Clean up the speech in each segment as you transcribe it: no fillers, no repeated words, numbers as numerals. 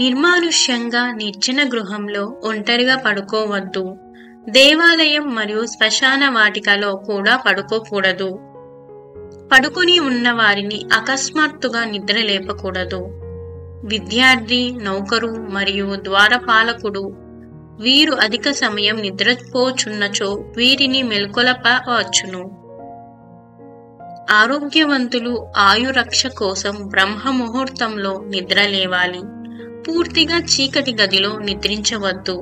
నిర్మానుష్యంగా నిర్జన గృహంలో ఒంటరిగా పడుకోవద్దు. దేవాలయం మరియు శ్మశాన వాటికలో కూడా పడుకోకూడదు. పడుకొని ఉన్న వారిని అకస్మాత్తుగా నిద్ర లేపకూడదు. విద్యార్థి, నౌకరు మరియు ద్వారపాలకుడు వీరు అధిక సమయం నిద్రపోచున్నచో వీరిని మెల్కొలపవచ్చును. ఆరోగ్యవంతులు ఆయురక్ష కోసం బ్రహ్మ ముహూర్తంలో నిద్ర లేవాలి. పూర్తిగా చీకటి గదిలో నిద్రించవద్దు.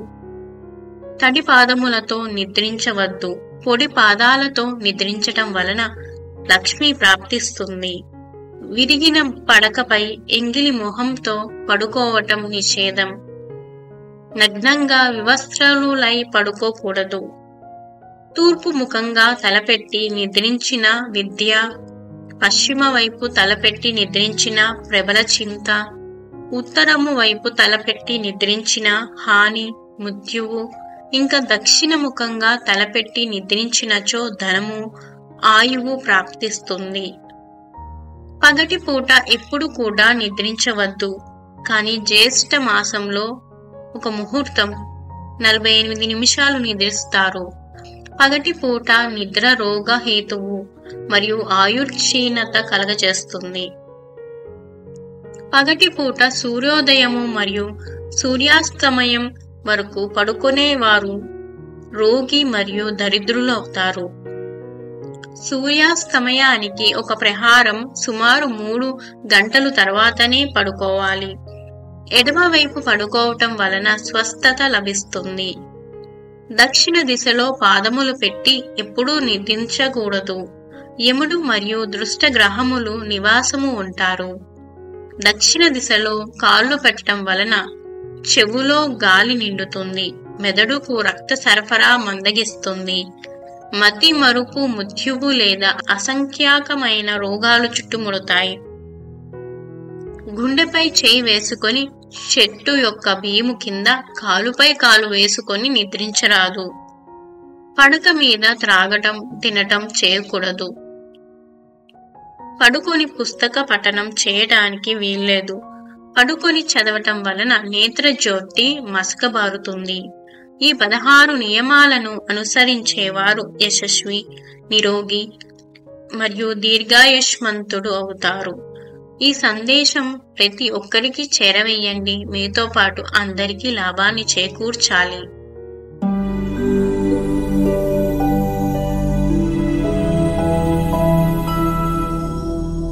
తడి పాదములతో నిద్రించవద్దు. పొడి పాదాలతో నిద్రించటం వలన లక్ష్మి ప్రాప్తిస్తుంది. విరిగిన పడకపై ఎంగిలి మొహంతో పడుకోవటం నిషేధం. నగ్నంగా వివస్త్రాలులై పడుకోకూడదు. తూర్పు ముఖంగా తలపెట్టి నిద్రించిన విద్య, పశ్చిమ వైపు తలపెట్టి నిద్రించిన ప్రబల చింత, ఉత్తరము వైపు తలపెట్టి నిద్రించిన హాని, మృత్యువు, ఇంకా దక్షిణ ముఖంగా తలపెట్టి నిద్రించినచో ధనము, ఆయువు ప్రాప్తిస్తుంది. పగటి పూట ఎప్పుడు కూడా నిద్రించవద్దు. కానీ జ్యేష్ఠ మాసంలో ఒక ముహూర్తం 48 నిమిషాలు నిద్రిస్తారు. పగటి పూట నిద్ర రోగ హేతువు మరియు ఆయుర్క్షీణత కలగజేస్తుంది. పగటి పూట సూర్యోదయము మరియు సూర్యాస్తమయం వరకు పడుకునేవారు రోగి మరియు దరిద్రులు అవుతారు. సూర్యాస్తమయానికి ఒక ప్రహారం సుమారు 3 గంటలు తర్వాతనే పడుకోవాలి. ఎడమవైపు పడుకోవటం వలన స్వస్థత లభిస్తుంది. దక్షిణ దిశలో పాదములు పెట్టి ఎప్పుడూ నిద్రించకూడదు. యముడు మరియు దృష్ట గ్రహములు నివాసము ఉంటారు. దక్షిణ దిశలో కాళ్ళు పెట్టడం వలన చెవులో గాలి నిండుతుంది. మెదడుకు రక్త సరఫరా మందగిస్తుంది. మతి మరుపు, మృత్యువు లేదా అసంఖ్యాకమైన రోగాలు చుట్టుముడతాయి. గుండెపై చేయి వేసుకొని చెట్టు యొక్క భీము కింద కాలుపై కాలు వేసుకొని నిద్రించరాదు. పడక మీద త్రాగటం, తినటం చేయకూడదు. పడుకొని పుస్తక పఠనం చేయడానికి వీల్లేదు. పడుకొని చదవటం వలన నేత్రజ్యోతి మసకబారుతుంది. ఈ 16 నియమాలను అనుసరించేవారు యశస్వి, నిరోగి మరియు దీర్ఘాయుష్మంతుడు అవుతారు. ఈ సందేశం ప్రతి ఒక్కరికి చేరవేయండి. మీతో పాటు అందరికీ లాభాన్ని చేకూర్చాలి.